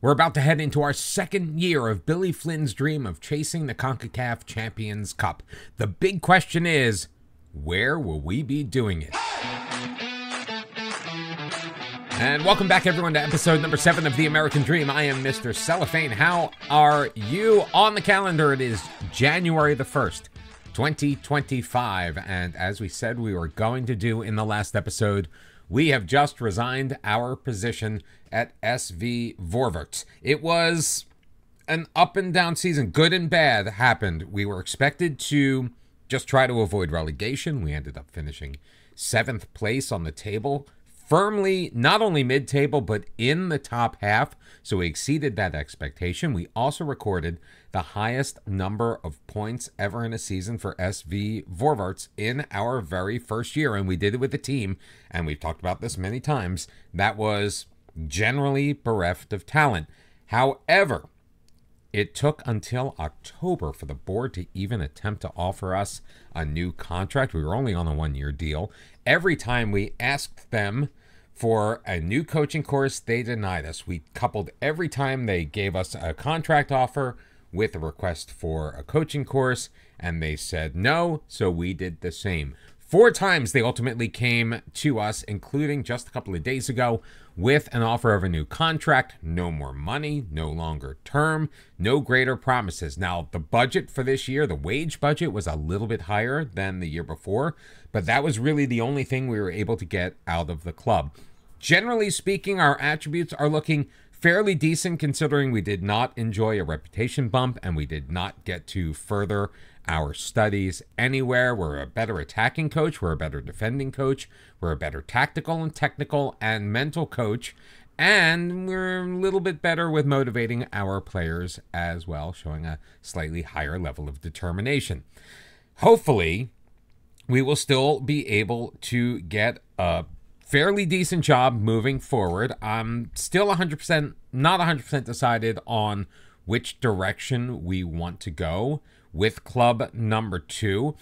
We're about to head into our second year of Billy Flynn's dream of chasing the CONCACAF Champions Cup. The big question is, where will we be doing it? And welcome back, everyone, to episode number 7 of The American Dream. I am Mr. Cellophane. How are you? On the calendar, it is January the 1st, 2025. And as we said we were going to do in the last episode, we have just resigned our position at SV Vorwerts. It was an up and down season. Good and bad happened. We were expected to just try to avoid relegation. We ended up finishing 7th place on the table, firmly not only mid-table, but in the top half. So we exceeded that expectation. We also recorded the highest number of points ever in a season for SV Vorwerts in our very first year. And we did it with a team, and we've talked about this many times, that was generally bereft of talent. However, it took until October for the board to even attempt to offer us a new contract. We were only on a 1-year deal. Every time we asked them for a new coaching course, they denied us. We coupled every time they gave us a contract offer with a request for a coaching course, and they said no, so we did the same. 4 times they ultimately came to us, including just a couple of days ago, with an offer of a new contract, no more money, no longer term, no greater promises. Now, the budget for this year, the wage budget, was a little bit higher than the year before, but that was really the only thing we were able to get out of the club. Generally speaking, our attributes are looking fairly decent, considering we did not enjoy a reputation bump and we did not get to further our studies anywhere. We're a better attacking coach, we're a better defending coach, we're a better tactical and technical and mental coach, and we're a little bit better with motivating our players as well, showing a slightly higher level of determination. Hopefully, we will still be able to get a fairly decent job moving forward. I'm still not 100% decided on which direction we want to go with club number 2.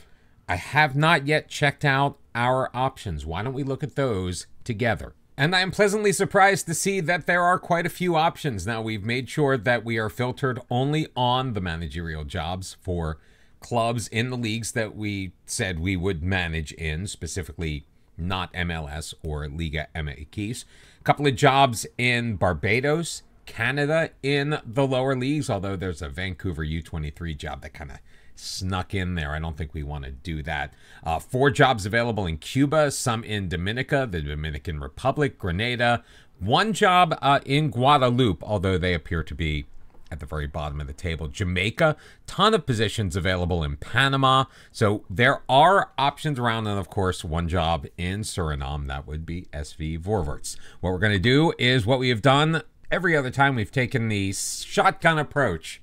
I have not yet checked out our options. Why don't we look at those together? And I am pleasantly surprised to see that there are quite a few options. Now, we've made sure that we are filtered only on the managerial jobs for clubs in the leagues that we said we would manage in, specifically not MLS or Liga MX. A couple of jobs in Barbados, Canada in the lower leagues, although there's a Vancouver U23 job that kind of snuck in there. I don't think we want to do that. 4 jobs available in Cuba, some in Dominica, the Dominican Republic, Grenada. 1 job in Guadeloupe, although they appear to be at the very bottom of the table. Jamaica, ton of positions available in Panama. So there are options around, and of course, 1 job in Suriname. That would be SV Vorwerts. What we're going to do is what we have done every other time. We've taken the shotgun approach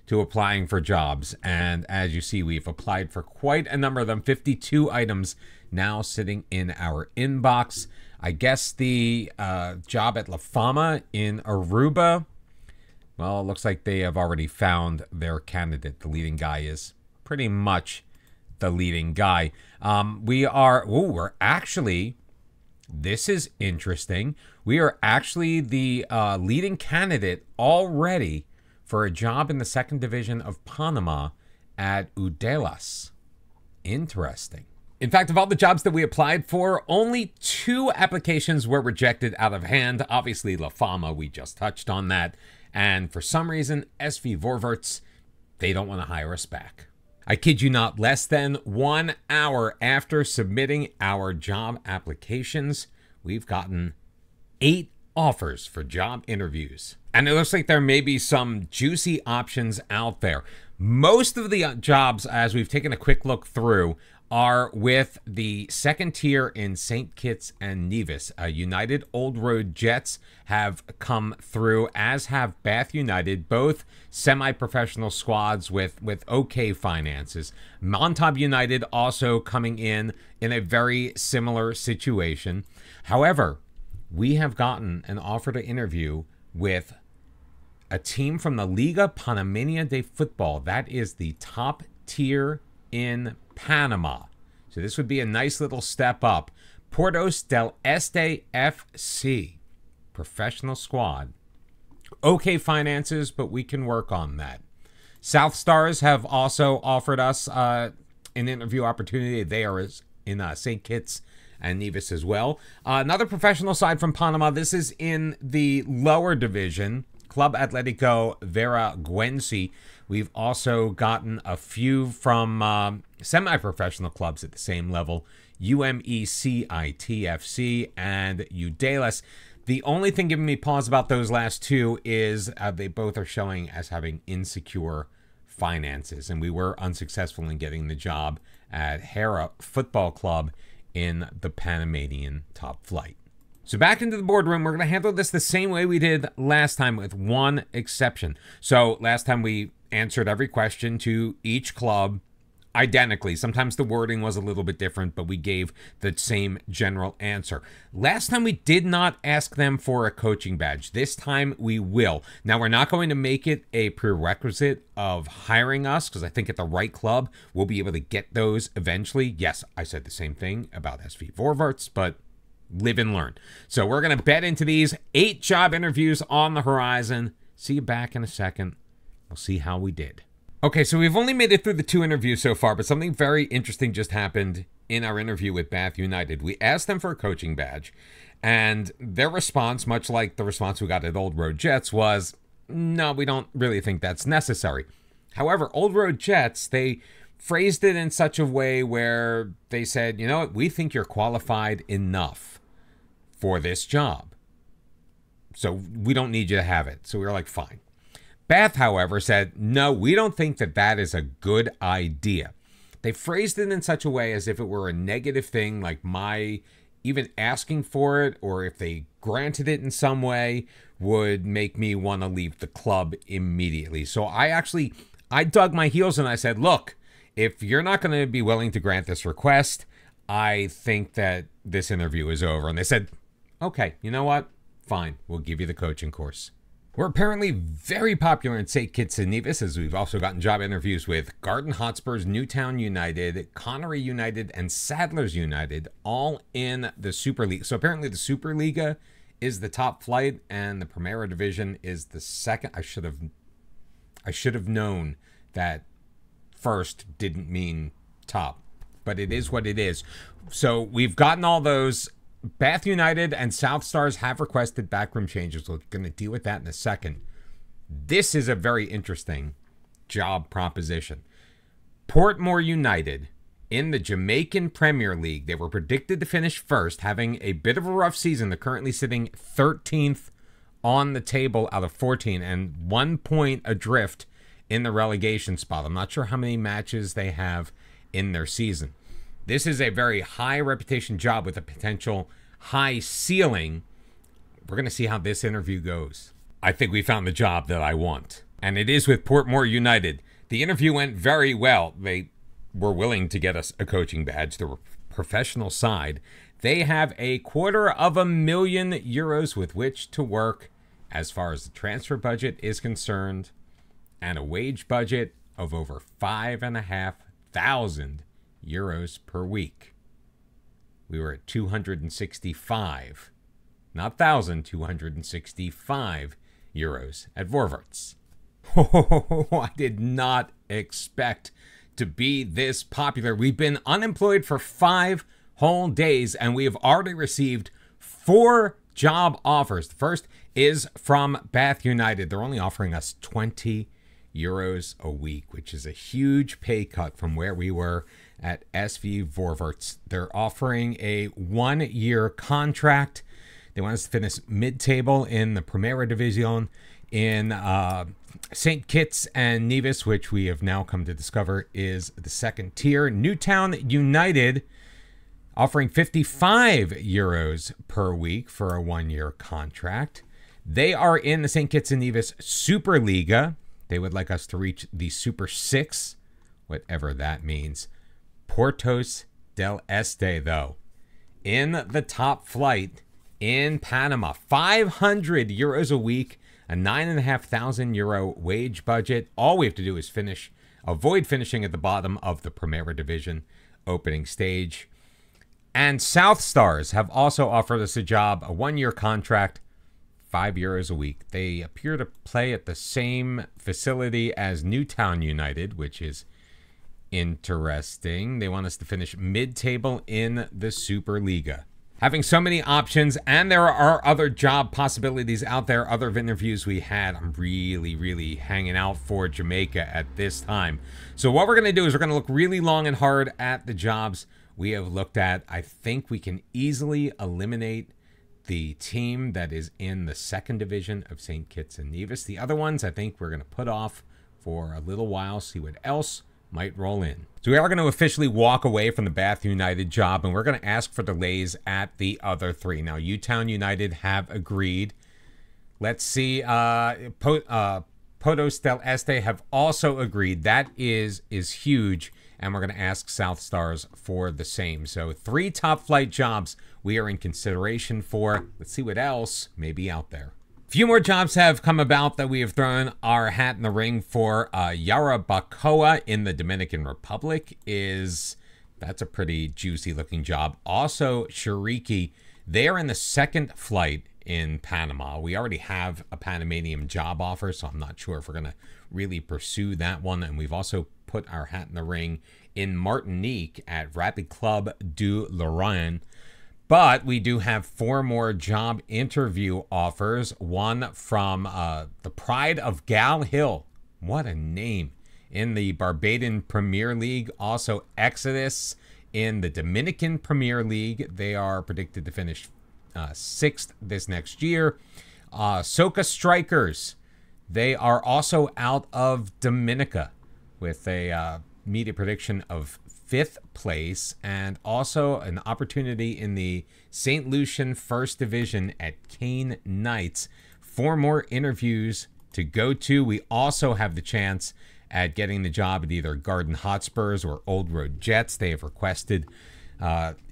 to applying for jobs. And as you see, we've applied for quite a number of them. 52 items now sitting in our inbox. I guess the job at La Fama in Aruba, well, it looks like they have already found their candidate. The leading guy is pretty much the leading guy. We're actually, this is interesting. We are actually the leading candidate already for a job in the 2nd division of Panama at Udelas. Interesting. In fact, of all the jobs that we applied for, only 2 applications were rejected out of hand. Obviously, La Fama, we just touched on that. And for some reason, SV Vorwerts, they don't want to hire us back. I kid you not, less than 1 hour after submitting our job applications, we've gotten 8 offers for job interviews. And it looks like there may be some juicy options out there. Most of the jobs, as we've taken a quick look through, are with the 2nd tier in St. Kitts and Nevis. United Old Road Jets have come through, as have Bath United, both semi-professional squads with okay finances. Montauk United also coming in a very similar situation. However, we have gotten an offer to interview with a team from the Liga Panameña de Football. That is the top tier in Panama. So this would be a nice little step up. Portos del Este FC, professional squad. Okay finances, but we can work on that. South Stars have also offered us an interview opportunity. They are in St. Kitts and Nevis as well. Another professional side from Panama. This is in the lower division, Club Atlético Veragüense. We've also gotten a few from semi-professional clubs at the same level, UMECITFC and Udales. The only thing giving me pause about those last two is they both are showing as having insecure finances, and we were unsuccessful in getting the job at Hera Football Club in the Panamanian top flight. So back into the boardroom, we're going to handle this the same way we did last time with one exception. So last time we answered every question to each club identically. Sometimes the wording was a little bit different, but we gave the same general answer. Last time we did not ask them for a coaching badge. This time we will. Now, we're not going to make it a prerequisite of hiring us, because I think at the right club, we'll be able to get those eventually. Yes, I said the same thing about SV Vorvarts, but live and learn. So we're going to bet into these 8 job interviews on the horizon. See you back in a second. We'll see how we did. Okay, so we've only made it through the 2 interviews so far, but something very interesting just happened in our interview with Bath United. We asked them for a coaching badge, and their response, much like the response we got at Old Road Jets, was, no, we don't really think that's necessary. However, Old Road Jets, they phrased it in such a way where they said, you know what, we think you're qualified enough for this job, so we don't need you to have it. So we were like, fine. Bath, however, said, no, we don't think that that is a good idea. They phrased it in such a way as if it were a negative thing, like my even asking for it, or if they granted it in some way, would make me want to leave the club immediately. So I dug my heels and I said, look, if you're not going to be willing to grant this request, I think that this interview is over. And they said, okay, you know what? Fine, we'll give you the coaching course. We're apparently very popular in St. Kitts and Nevis, as we've also gotten job interviews with Garden Hotspurs, Newtown United, Connery United, and Sadlers United, all in the Super League. So apparently the Superliga is the top flight, and the Primera Division is the second. I should have known that first didn't mean top, but it is what it is. So we've gotten all those. Bath United and South Stars have requested backroom changes. We're going to deal with that in a second. This is a very interesting job proposition. Portmore United in the Jamaican Premier League. They were predicted to finish first, having a bit of a rough season. They're currently sitting 13th on the table out of 14 and 1 point adrift in the relegation spot. I'm not sure how many matches they have in their season. This is a very high reputation job with a potential high ceiling. We're going to see how this interview goes. I think we found the job that I want, and it is with Portmore United. The interview went very well. They were willing to get us a coaching badge. They were professional side. They have €250,000 euros with which to work as far as the transfer budget is concerned, and a wage budget of over 5,500 euros per week. We were at 265, not 1,000, 265 euros at Vorvarts. I did not expect to be this popular. We've been unemployed for 5 whole days, and we have already received 4 job offers. The first is from Bath United. They're only offering us 20 euros a week, which is a huge pay cut from where we were at SV Vorvarts. They're offering a 1-year contract. They want us to finish mid-table in the Primera Division in St. Kitts and Nevis, which we have now come to discover is the second tier. Newtown United offering 55 euros per week for a 1-year contract. They are in the St. Kitts and Nevis Superliga. They would like us to reach the Super 6, whatever that means. Portos del Este, though, in the top flight in Panama. 500 euros a week, a 9,500 euro wage budget. All we have to do is avoid finishing at the bottom of the Primera Division opening stage. And South Stars have also offered us a job, a 1-year contract, €5 a week. They appear to play at the same facility as Newtown United, which is interesting. They want us to finish mid-table in the Superliga. Having so many options, and there are other job possibilities out there, other interviews we had. I'm really hanging out for Jamaica at this time. So what we're going to do is we're going to look really long and hard at the jobs we have looked at. I think we can easily eliminate the team that is in the second division of St. Kitts and Nevis. The other ones I think we're going to put off for a little while, see what else might roll in. So we are going to officially walk away from the Bath United job, and we're going to ask for delays at the other three. Now, Newtown United have agreed. Let's see. Potos del Este have also agreed. That is huge, and we're going to ask South Stars for the same. So 3 top flight jobs we are in consideration for. Let's see what else may be out there. A few more jobs have come about that we have thrown our hat in the ring for. Yarabacoa in the Dominican Republic that's a pretty juicy looking job. Also, Chiriqui, they are in the second flight in Panama. We already have a Panamanian job offer, so I'm not sure if we're going to really pursue that one. And we've also put our hat in the ring in Martinique at Rapid Club du Lorraine. But we do have 4 more job interview offers. One from the Pride of Gal Hill. What a name. In the Barbadian Premier League. Also Exodus in the Dominican Premier League. They are predicted to finish 6th this next year. Soca Strikers. They are also out of Dominica with a media prediction of 5th place, and also an opportunity in the St. Lucian First Division at Cane Knights. 4 more interviews to go to. We also have the chance at getting the job at either Garden Hotspurs or Old Road Jets. They have requested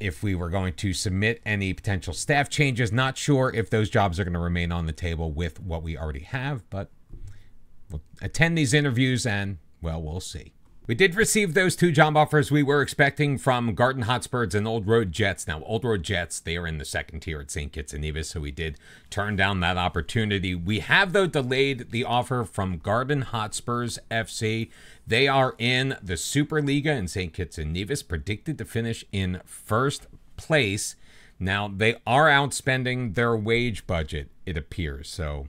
if we were going to submit any potential staff changes. Not sure if those jobs are going to remain on the table with what we already have, but we'll attend these interviews and, well, we'll see. We did receive those 2 job offers we were expecting from Garden Hotspurs and Old Road Jets. Now, Old Road Jets, they are in the second tier at St. Kitts and Nevis, so we did turn down that opportunity. We have, though, delayed the offer from Garden Hotspurs FC. They are in the Superliga in St. Kitts and Nevis, predicted to finish in 1st place. Now, they are outspending their wage budget, it appears, so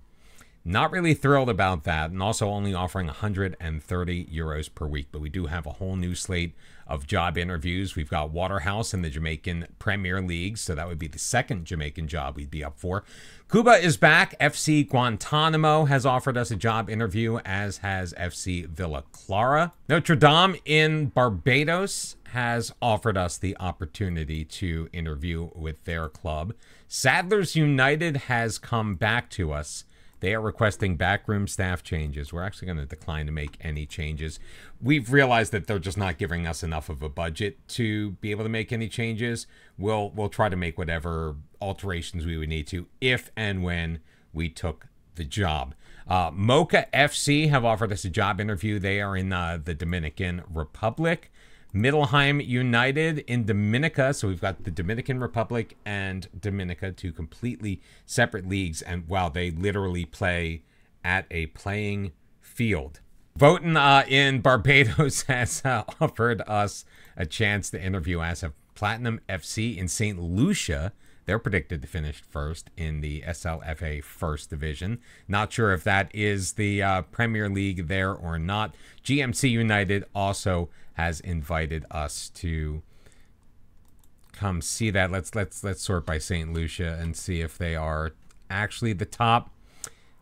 not really thrilled about that, and also only offering €130 per week. But we do have a whole new slate of job interviews. We've got Waterhouse in the Jamaican Premier League, so that would be the second Jamaican job we'd be up for. Cuba is back. FC Guantanamo has offered us a job interview, as has FC Villa Clara. Notre Dame in Barbados has offered us the opportunity to interview with their club. Sadlers United has come back to us. They are requesting backroom staff changes. We're actually going to decline to make any changes. We've realized that they're just not giving us enough of a budget to be able to make any changes. We'll try to make whatever alterations we would need to if and when we took the job. Mocha FC have offered us a job interview. They are in the Dominican Republic. Middleheim United in Dominica. So we've got the Dominican Republic and Dominica, 2 completely separate leagues. And wow, they literally play at a playing field. Voten in Barbados has offered us a chance to interview, as have Platinum FC in St. Lucia. They're predicted to finish 1st in the SLFA First Division. Not sure if that is the Premier League there or not. GMC United also has invited us to come see that. Let's sort by St. Lucia and see if they are actually the top.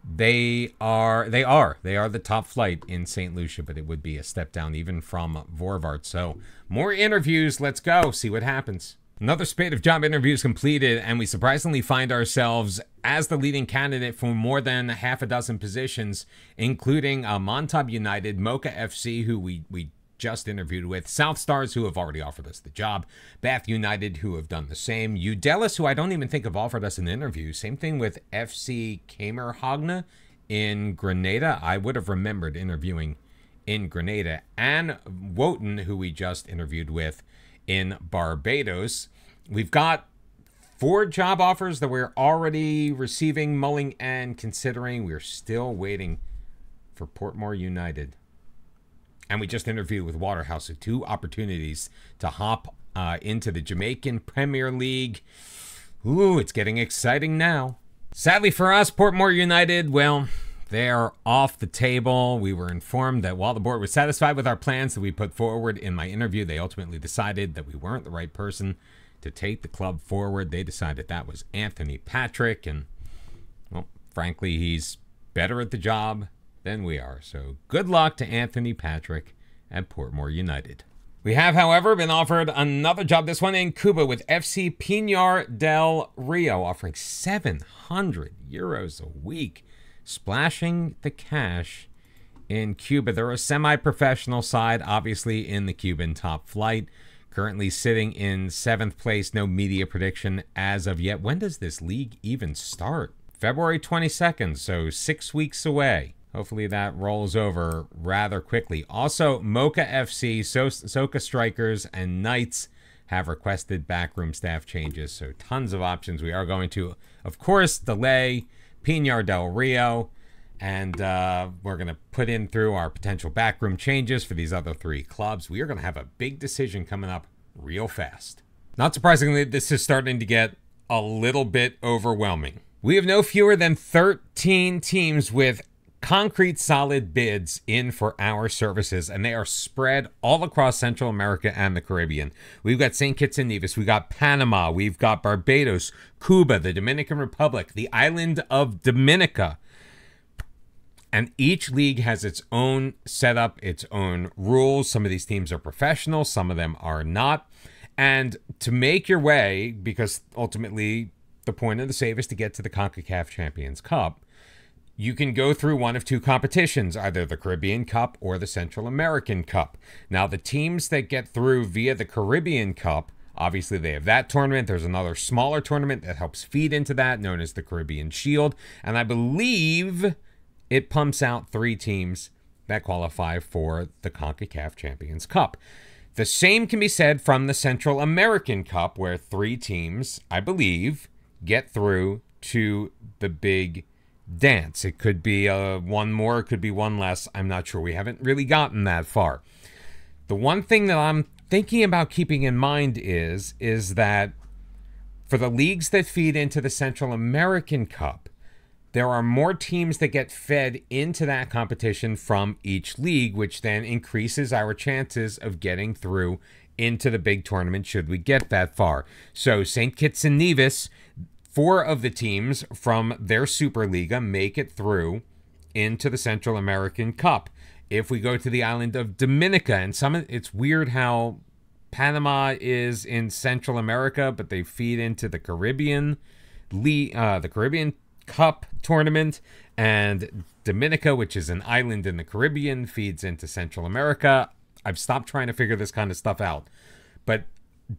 They are the top flight in St. Lucia, but it would be a step down even from Vorvart. So more interviews. Let's go see what happens. Another spate of job interviews completed, and we surprisingly find ourselves as the leading candidate for more than half a dozen positions, including Montauk United, Mocha FC, who we just interviewed with, South Stars, who have already offered us the job, Bath United, who have done the same, Udelis, who I don't even think have offered us an interview. Same thing with FC Kamerhagne in Grenada. I would have remembered interviewing in Grenada, and Wotan, who we just interviewed with in Barbados. We've got 4 job offers that we're already receiving, mulling, and considering. We're still waiting for Portmore United. And we just interviewed with Waterhouse, so 2 opportunities to hop into the Jamaican Premier League. Ooh, it's getting exciting now. Sadly for us, Portmore United, well, they're off the table. We were informed that while the board was satisfied with our plans that we put forward in my interview, they ultimately decided that we weren't the right person to take the club forward. They decided that was Anthony Patrick, and, well, frankly, he's better at the job than we are. So good luck to Anthony Patrick at Portmore United. We have, however, been offered another job, this one in Cuba with FC Pinar del Rio, offering 700 euros a week, splashing the cash in Cuba. They're a semi-professional side, obviously in the Cuban top flight, currently sitting in 7th place. No media prediction as of yet. When does this league even start? February 22nd, so 6 weeks away. Hopefully that rolls over rather quickly. Also, Mocha FC, Soca Strikers, and Knights have requested backroom staff changes. So tons of options. We are going to, of course, delay Pinar del Rio. And we're going to put in through our potential backroom changes for these other 3 clubs. We are going to have a big decision coming up real fast. Not surprisingly, this is starting to get a little bit overwhelming. We have no fewer than 13 teams with concrete solid bids in for our services, and they are spread all across Central America and the Caribbean. We've got St. Kitts and Nevis, we've got Panama, we've got Barbados, Cuba, the Dominican Republic, the island of Dominica. And each league has its own setup, its own rules. Some of these teams are professional, some of them are not. And to make your way, because ultimately the point of the save is to get to the CONCACAF Champions Cup, you can go through one of 2 competitions, either the Caribbean Cup or the Central American Cup. Now, the teams that get through via the Caribbean Cup, obviously they have that tournament. There's another smaller tournament that helps feed into that, known as the Caribbean Shield. And I believe it pumps out 3 teams that qualify for the CONCACAF Champions Cup. The same can be said from the Central American Cup, where 3 teams, I believe, get through to the big dance. It could be 1 more, it could be 1 less. I'm not sure. We haven't really gotten that far. The one thing that I'm thinking about keeping in mind is that for the leagues that feed into the Central American Cup, there are more teams that get fed into that competition from each league, which then increases our chances of getting through into the big tournament should we get that far. So St. Kitts and Nevis, 4 of the teams from their Superliga make it through into the Central American Cup. If we go to the island of Dominica, and it's weird how Panama is in Central America, but they feed into the Caribbean Cup tournament, and Dominica, which is an island in the Caribbean, feeds into Central America. I've stopped trying to figure this kind of stuff out, but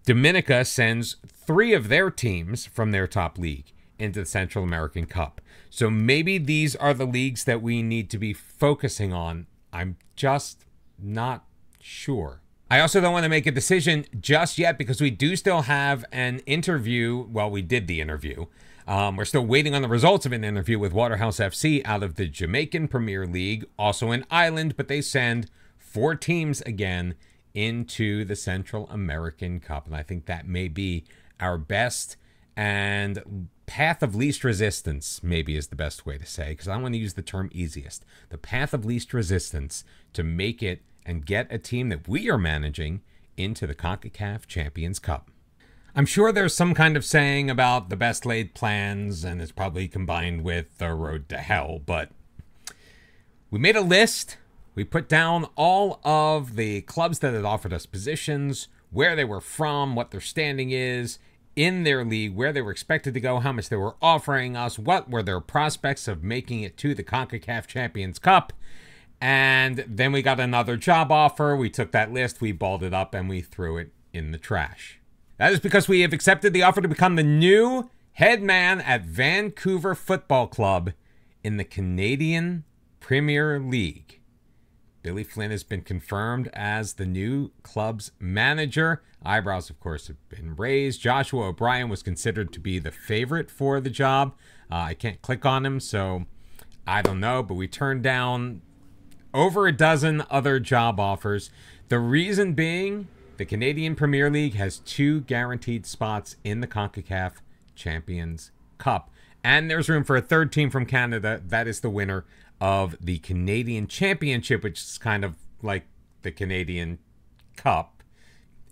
Dominica sends 3 of their teams from their top league into the Central American Cup. So maybe these are the leagues that we need to be focusing on. I'm just not sure. I also don't want to make a decision just yet because we do still have an interview. Well, we did the interview. We're still waiting on the results of an interview with Waterhouse FC out of the Jamaican Premier League, also an island, but they send 4 teams again into the Central American Cup. And I think that may be our best and path of least resistance, maybe is the best way to say, because I want to use the term easiest. The path of least resistance to make it and get a team that we are managing into the CONCACAF Champions Cup. I'm sure there's some kind of saying about the best laid plans, and it's probably combined with the road to hell, but we made a list. We put down all of the clubs that had offered us positions, where they were from, what their standing is in their league, where they were expected to go, how much they were offering us, what were their prospects of making it to the CONCACAF Champions Cup. And then we got another job offer. We took that list, we balled it up, and we threw it in the trash. That is because we have accepted the offer to become the new head man at Vancouver Football Club in the Canadian Premier League. Billy Flynn has been confirmed as the new club's manager. Eyebrows, of course, have been raised. Joshua O'Brien was considered to be the favorite for the job. I can't click on him, so I don't know. But we turned down over a dozen other job offers. The reason being, the Canadian Premier League has 2 guaranteed spots in the CONCACAF Champions Cup. And there's room for a third team from Canada. That is the winner of the Canadian Championship, which is kind of like the Canadian Cup.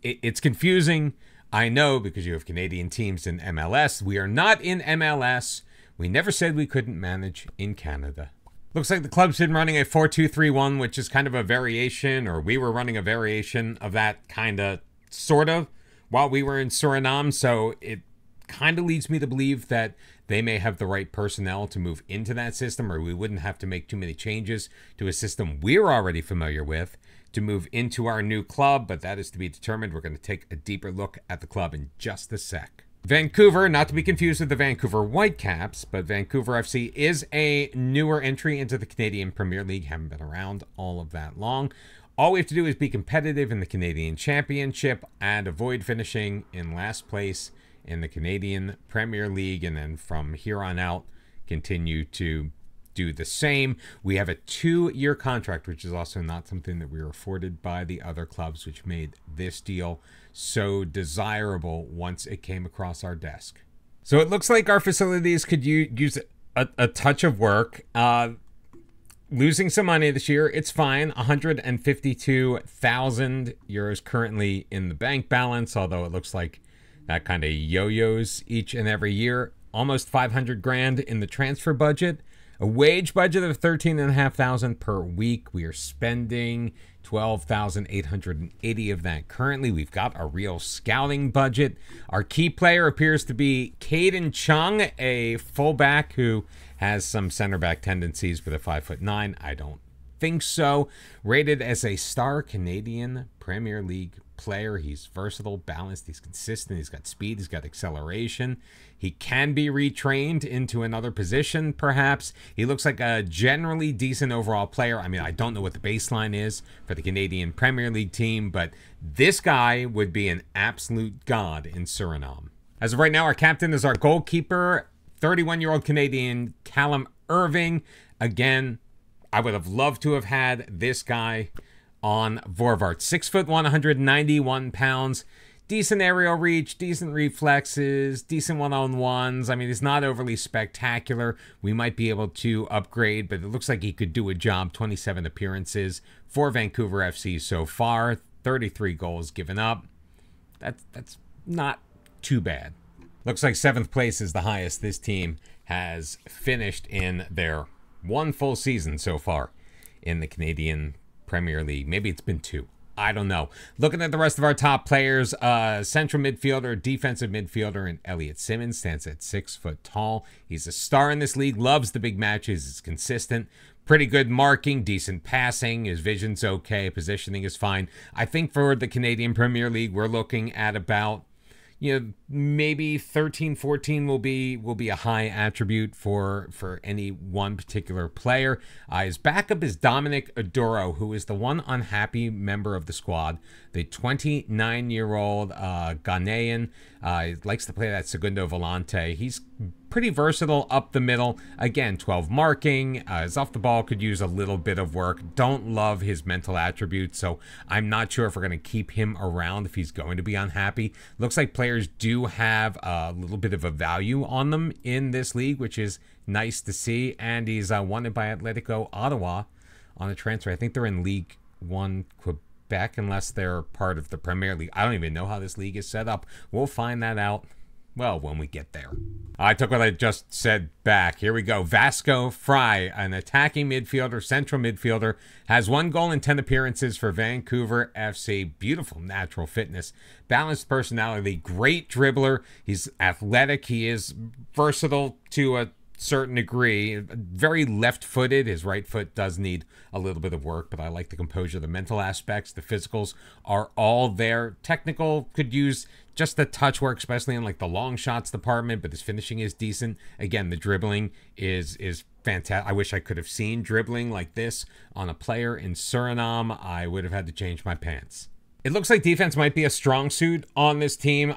It's confusing, I know, because you have Canadian teams in MLS. We are not in MLS. We never said we couldn't manage in Canada. Looks like the club's been running a 4-2-3-1, which is kind of a variation, or we were running a variation of that kind of, sort of, while we were in Suriname. So it kind of leads me to believe that they may have the right personnel to move into that system, or we wouldn't have to make too many changes to a system we're already familiar with to move into our new club, but that is to be determined. We're going to take a deeper look at the club in just a sec. Vancouver, not to be confused with the Vancouver Whitecaps, but Vancouver FC is a newer entry into the Canadian Premier League. Haven't been around all of that long. All we have to do is be competitive in the Canadian Championship and avoid finishing in last place in the Canadian Premier League, and then from here on out continue to do the same. We have a 2-year contract, which is also not something that we were afforded by the other clubs, which made this deal so desirable once it came across our desk. So it looks like our facilities could use a touch of work. Losing some money this year, it's fine. 152,000 euros currently in the bank balance, although it looks like that kind of yo-yos each and every year. Almost 500 grand in the transfer budget. A wage budget of 13,500 per week. We are spending 12,880 of that currently. We've got a real scouting budget. Our key player appears to be Caden Chung, a fullback who has some center back tendencies with a 5'9". I don't think so. Rated as a star Canadian Premier League player. He's versatile, balanced, he's consistent, he's got speed, he's got acceleration. He can be retrained into another position, perhaps. He looks like a generally decent overall player. I mean, I don't know what the baseline is for the Canadian Premier League team, but this guy would be an absolute god in Suriname. As of right now, our captain is our goalkeeper, 31-year-old Canadian Callum Irving. Again, I would have loved to have had this guy on Vorvart. 6'1", 191 pounds. Decent aerial reach, decent reflexes, decent one-on-ones. I mean, he's not overly spectacular. We might be able to upgrade, but it looks like he could do a job. 27 appearances for Vancouver FC so far. 33 goals given up. That's not too bad. Looks like 7th place is the highest this team has finished in their one full season so far in the Canadian Premier League. Maybe it's been 2. I don't know. Looking at the rest of our top players, central midfielder, defensive midfielder, and Elliot Simmons stands at 6 foot tall. He's a star in this league, loves the big matches, is consistent, pretty good marking, decent passing, his vision's okay, positioning is fine. I think for the Canadian Premier League, we're looking at about, maybe 13, 14 will be a high attribute for any one particular player. His backup is Dominic Adoro, who is the one unhappy member of the squad. The 29-year-old Ghanaian. He likes to play that segundo volante. He's pretty versatile up the middle. Again, 12 marking. His off the ball could use a little bit of work. Don't love his mental attributes, so I'm not sure if we're going to keep him around if he's going to be unhappy. Looks like players do have a little bit of a value on them in this league, which is nice to see. And he's wanted by Atletico Ottawa on a transfer. I think they're in League One Quebec, unless they're part of the Premier League. I don't even know how this league is set up. We'll find that out, well, when we get there. I took what I just said back. Here we go. Vasco Fry, an attacking midfielder, central midfielder, has 1 goal in 10 appearances for Vancouver FC. Beautiful natural fitness, balanced personality, great dribbler. He's athletic. He is versatile to a certain degree. Very left-footed. His right foot does need a little bit of work, but I like the composure, the mental aspects, the physicals are all there. Technical could use just the touch work, especially in like the long shots department, but his finishing is decent. Again, the dribbling is fantastic. I wish I could have seen dribbling like this on a player in Suriname. I would have had to change my pants. It looks like defense might be a strong suit on this team.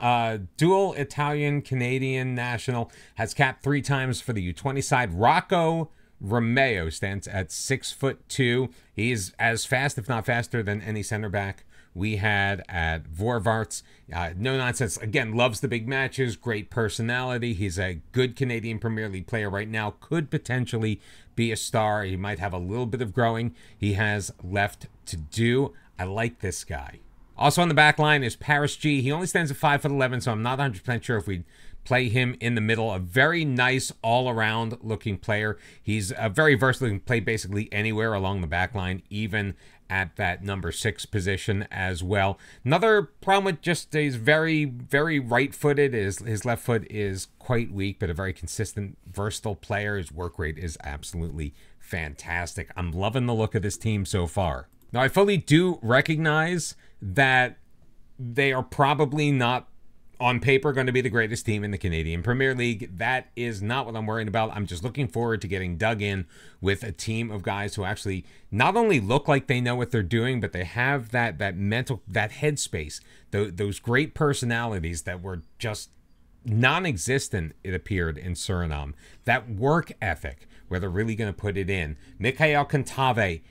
Dual Italian-Canadian national, has capped 3 times for the U20 side. Rocco Romeo stands at 6'2". He's as fast, if not faster, than any center back we had at Vorvarts. No nonsense. Again, loves the big matches, great personality. He's a good Canadian Premier League player right now. Could potentially be a star. He might have a little bit of growing he has left to do. I like this guy. Also on the back line is Paris G. He only stands at 5'11", so I'm not 100% sure if we'd play him in the middle. A very nice all-around looking player. He's a very versatile. He can play basically anywhere along the back line, even at that number 6 position as well. Another problem with just he's very, very right-footed. His left foot is quite weak, but a very consistent, versatile player. His work rate is absolutely fantastic. I'm loving the look of this team so far. Now, I fully do recognize that they are probably not, on paper, going to be the greatest team in the Canadian Premier League. That is not what I'm worried about. I'm just looking forward to getting dug in with a team of guys who actually not only look like they know what they're doing, but they have that mental, that headspace, those great personalities that were just non-existent, it appeared, in Suriname. That work ethic, where they're really going to put it in. Mikhail Cantave,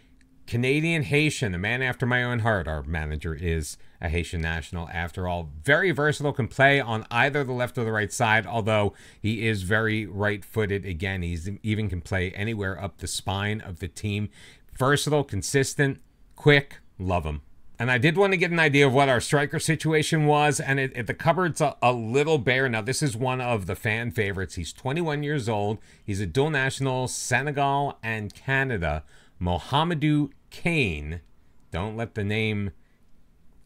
Canadian Haitian, a man after my own heart. Our manager is a Haitian national after all. Very versatile, can play on either the left or the right side, although he is very right-footed. Again, he's even can play anywhere up the spine of the team. Versatile, consistent, quick, love him. And I did want to get an idea of what our striker situation was, and the cupboard's a little bare. Now, this is one of the fan favorites. He's 21 years old. He's a dual national, Senegal and Canada. Mohamedou Kane. Don't let the name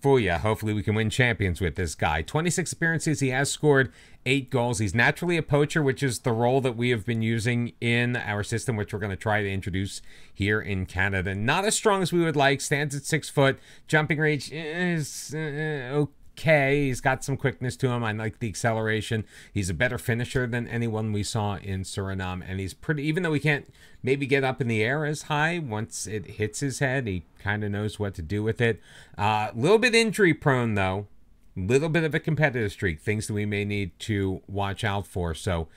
fool you. Hopefully we can win champions with this guy. 26 appearances. He has scored 8 goals. He's naturally a poacher, which is the role that we have been using in our system, which we're going to try to introduce here in Canada. Not as strong as we would like. Stands at 6 foot. Jumping range is okay. He's got some quickness to him. I like the acceleration. He's a better finisher than anyone we saw in Suriname, and he's pretty, even though he can't maybe get up in the air as high, once it hits his head, he kind of knows what to do with it. A little bit injury prone, though. A little bit of a competitive streak. Things that we may need to watch out for. So,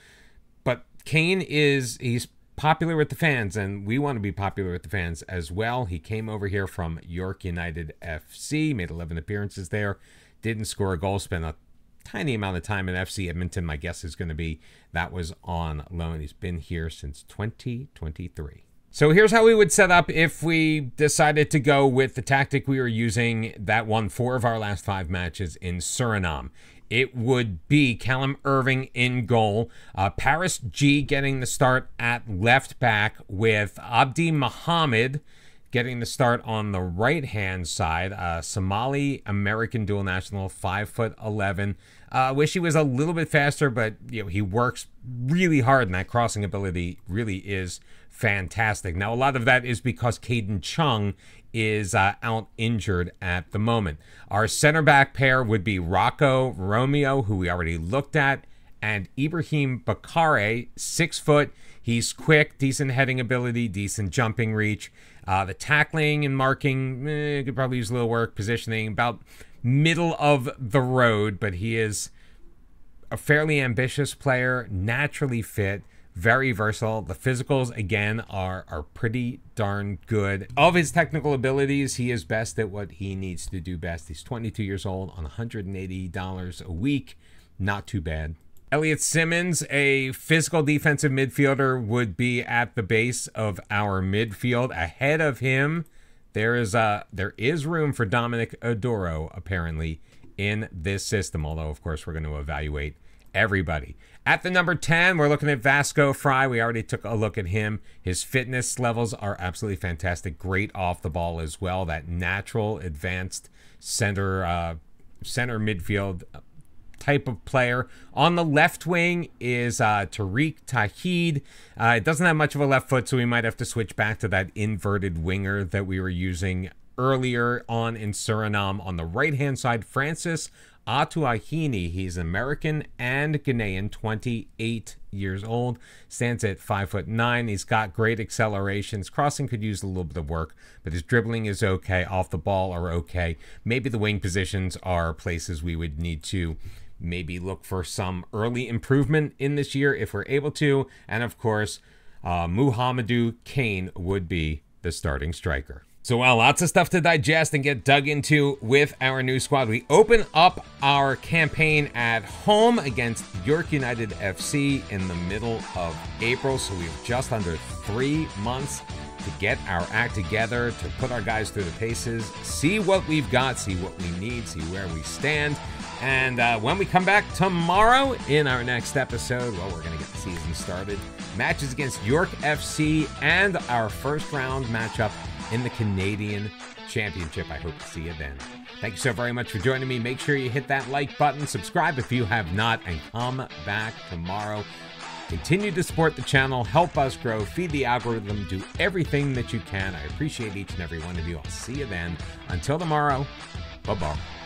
but Kane he's popular with the fans, and we want to be popular with the fans as well. He came over here from York United FC, made 11 appearances there. Didn't score a goal, spent a tiny amount of time in FC Edmonton. My guess is going to be that was on loan. He's been here since 2023. So here's how we would set up if we decided to go with the tactic we were using that won 4 of our last 5 matches in Suriname. It would be Callum Irving in goal, Paris G getting the start at left back, with Abdi Mohammed getting the start on the right-hand side. Somali American dual national, 5'11". Wish he was a little bit faster, but he works really hard, and that crossing ability really is fantastic. Now, a lot of that is because Caden Chung is out injured at the moment. Our center back pair would be Rocco Romeo, who we already looked at, and Ibrahim Bakare, 6 foot. He's quick, decent heading ability, decent jumping reach. The tackling and marking, could probably use a little work. Positioning, about middle of the road, but he is a fairly ambitious player, naturally fit, very versatile. The physicals, again, are pretty darn good. Of his technical abilities, he is best at what he needs to do best. He's 22 years old on $180 a week. Not too bad. Elliot Simmons, a physical defensive midfielder, would be at the base of our midfield. Ahead of him, there is room for Dominic Adoro, apparently, in this system, although, of course, we're going to evaluate everybody. At the number 10, we're looking at Vasco Fry. We already took a look at him. His fitness levels are absolutely fantastic. Great off the ball as well. That natural, advanced center midfield type of player. On the left wing is Tariq Tahid. It doesn't have much of a left foot, so we might have to switch back to that inverted winger that we were using earlier on in Suriname. On the right-hand side, Francis Atuahini. He's American and Ghanaian, 28 years old, stands at 5'9". He's got great accelerations. Crossing could use a little bit of work, but his dribbling is okay. Off the ball are okay. Maybe the wing positions are places we would need to maybe look for some early improvement in this year if we're able to. And of course, Muhammadu Kane would be the starting striker. So, well, lots of stuff to digest and get dug into with our new squad. We open up our campaign at home against York United FC in the middle of April. So we have just under 3 months to get our act together, to put our guys through the paces, see what we've got, see what we need, see where we stand. And when we come back tomorrow in our next episode, well, we're going to get the season started. Matches against York FC and our first round matchup in the Canadian Championship. I hope to see you then. Thank you so very much for joining me. Make sure you hit that like button, subscribe if you have not, and come back tomorrow. Continue to support the channel, help us grow, feed the algorithm, do everything that you can. I appreciate each and every one of you. I'll see you then. Until tomorrow, bye-bye.